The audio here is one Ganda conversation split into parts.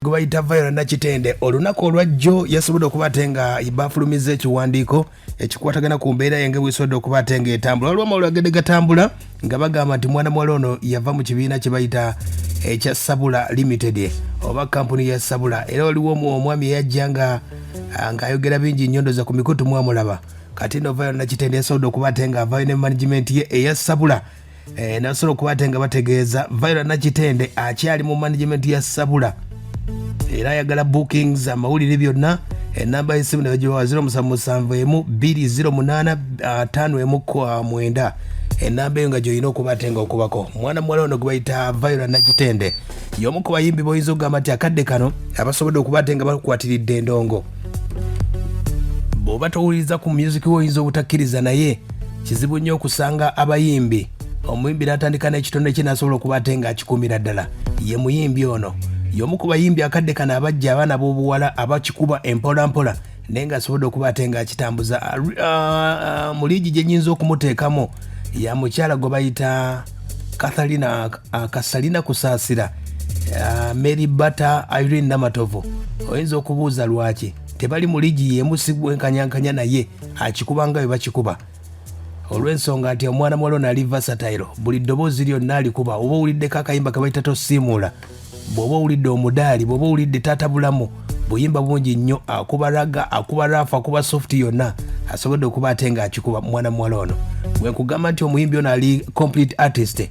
Gubayita Viola Nakitende olunaku olwajjo yasobola okubatenga ibafulumiza ekiwandiiko ekikwatagana ku mbeera yange bw'esobodde okubatenga etambula olwama olwagedde gatambula nga bagamba nti mwana muwala ono yava mu kibiina kye bayita ekya SABULA Limited oba kampuni ya SABULA era waliwo omwami eyajja ng'ayogera bingi nnyondoza ku mikutu mwamulaba kati no Viola Nakitende yasobodde okubatenga avaayo ne management ye eya SABULA nasobola okubatenga bategeeza Viola Nakitende akyali mu management ya SABULA era ayagala bookings amawulire byonna enamba y'essimu ne bagibawa 0772085109 enamba eyo nga gy'olina okubatenga okubako mwana muwala ono gwe bayita Viola Nakitende y'omu ku bayimbi b'oyinza okugamba nti akadde kano abasobodde okubatenga bakwatiridde endongo bw'oba towuliriza ku music oyinza obutakkiriza naye kizibu nnyo okusanga abayimbi omuyimbi n'atandika n'ekitone kye n'asobola okubatenga akikumira ddala ye muyimbi ono y'omu ku bayimbi akadde kano abajja abaana b'obuwala abakikuba empolampola naye ng'asobodde okubatenga akitambuza mu liigi gye nnyinza okumuteekamu ya mukyala gwe bayita Kasalina Kusaasira Mary Bata Irene Namatovu oyinza okubuuza lwaki tebali mu liigi y'emu si bwenkanyankanya naye akikuba nga bwe bakikuba olw'ensonga nti omwana muwala ono ali versatile buli ddoboozi lyonna alikuba oba owuliddeko akayimba ke bayita tosiimuula bw'oba owulidde omudaali bw'oba owulidde taata bulamu buyimba bungi nnyo akuba raga akuba raafu akuba soft yonna asobodde okuba ate nga akikuba mwana muwala ono bwe nkugamba nti omuyimbi ono ali complete artist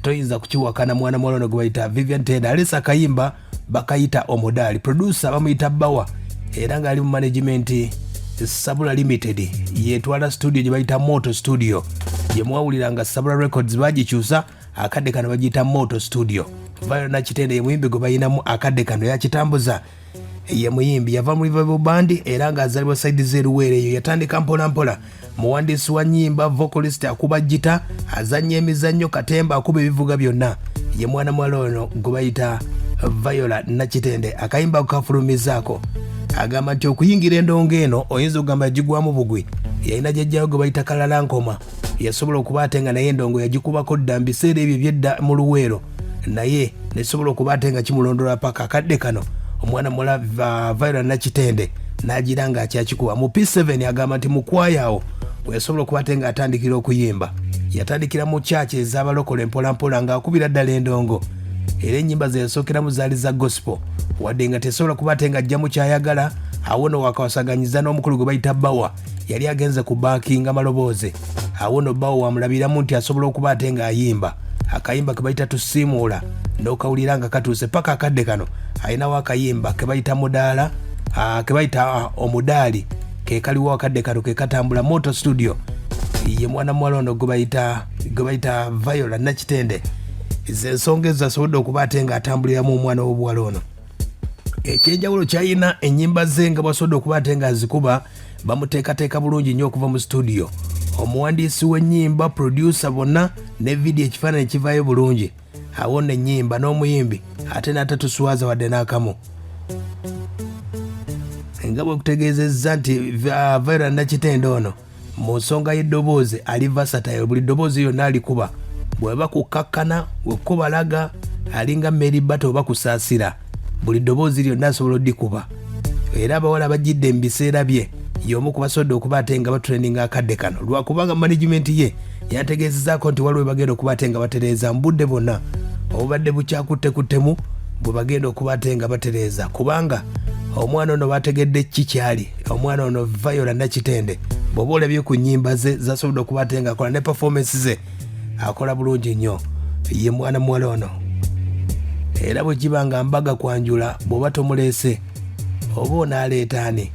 toyinza kukiwakana mwana muwala ono gwe bayita Vivian Tenda alesa akayimba bakayita omudaali producer bamuyita Bawa era ng'ali mu management SABULA Limited yetwala studio gye bayita Moto Studio gye mwawuliranga SABULA Records bagikyusa akadde kano bagiyita Moto Studio Viola Nakitende ye muyimbi gwe bayinamu akadde kano yakitambuza ye muyimbi yava mu revival band era ng'azalibwa side z'eruweere eyo yatandika mpolampola muwandiisi wa nnyimba vocalist akuba gita azannya emizannyo katemba akuba ebivuga byonna ye mwana muwala ono gwe bayita Viola Nakitende akayimba kafulumizaako agamba nti okuyingira endongo eno oyinza okugamba yagigwamu bugwi yalina jjajjawe gwe bayita Kalalankoma yasobola okubatenga naye endongo yagikubako dda mu biseera ebyo ebyedda mu luweero naye nesobola okubatenga kimulondola paka akadde kano omwana muwala Viola Nakitende n'agira nga akyakikuba mu P7 agamba nti mukwayaawo weyasobola okubatenga atandikira okuyimba yatandikira mu kyaki ez'abalokole mpolampola ng'akubira ddala endongo era ennyimba ze yasookeramu zaali za gospel wadde nga tesobola kubatenga ajja mu kyayagala awo no wakawasaganyiza n'omukulu gwe bayita Bawa yali agenze ku baakinga malobooze awo no Bawa wamulabiramu nti asobola okubatenga ayimba akayimba ke bayita tusiimuula n'okawulira nga katuuse paka akadde kano ayinawo akayimba ke bayita mudaala ke bayita omudaali ke kaliwo akadde kano ke katambula Moto Studio ye mwana muwala ono gwe bayita Viola Nakitende z'ensonga ezo asobodde okubatenga atambuliramu omwana w'obuwala ono ekyenjawulo kyayina ennyimba ze nga bwasobodde okubatenga azikuba bamuteekateeka bulungi nnyo okuva mu studio omuwandiisi w'ennyimba producer bonna ne vidiyo ekifaananyi kivaayo bulungi awo n'ennyimba n'omuyimbi ate n'atatuswaza wadde n'akamu nga bwe kutegeezezza nti Viola Nakitende ono mu nsonga y'eddoboozi ali versatile buli ddoboozi yonna alikuba bweba kukkakkana wekubalaga alinga Mary Bata oba Kusaasira buli ddoboozi lyonna asobola oddikuba era abawala bagidde mu biseera bye y'omu ku basobodde okubatenga batraininga akadde kano lwakubanga management ye yategeezezaako nti waliwo bagenda okubatenga batereeza mu budde bonna obubadde bukyakuttekuttemu bwe bagenda okubatenga batereeza kubanga omwana ono bategedde kikyali omwana ono Viola Nakitende bw'oba olabye ku nnyimba ze zasobodde okubatenga akola ne performance ze akola bulungi nnyo ye mwana muwala ono era bwe kiba nga mbaga kwanjula bw'oba tomuleese oba onaaleeta ani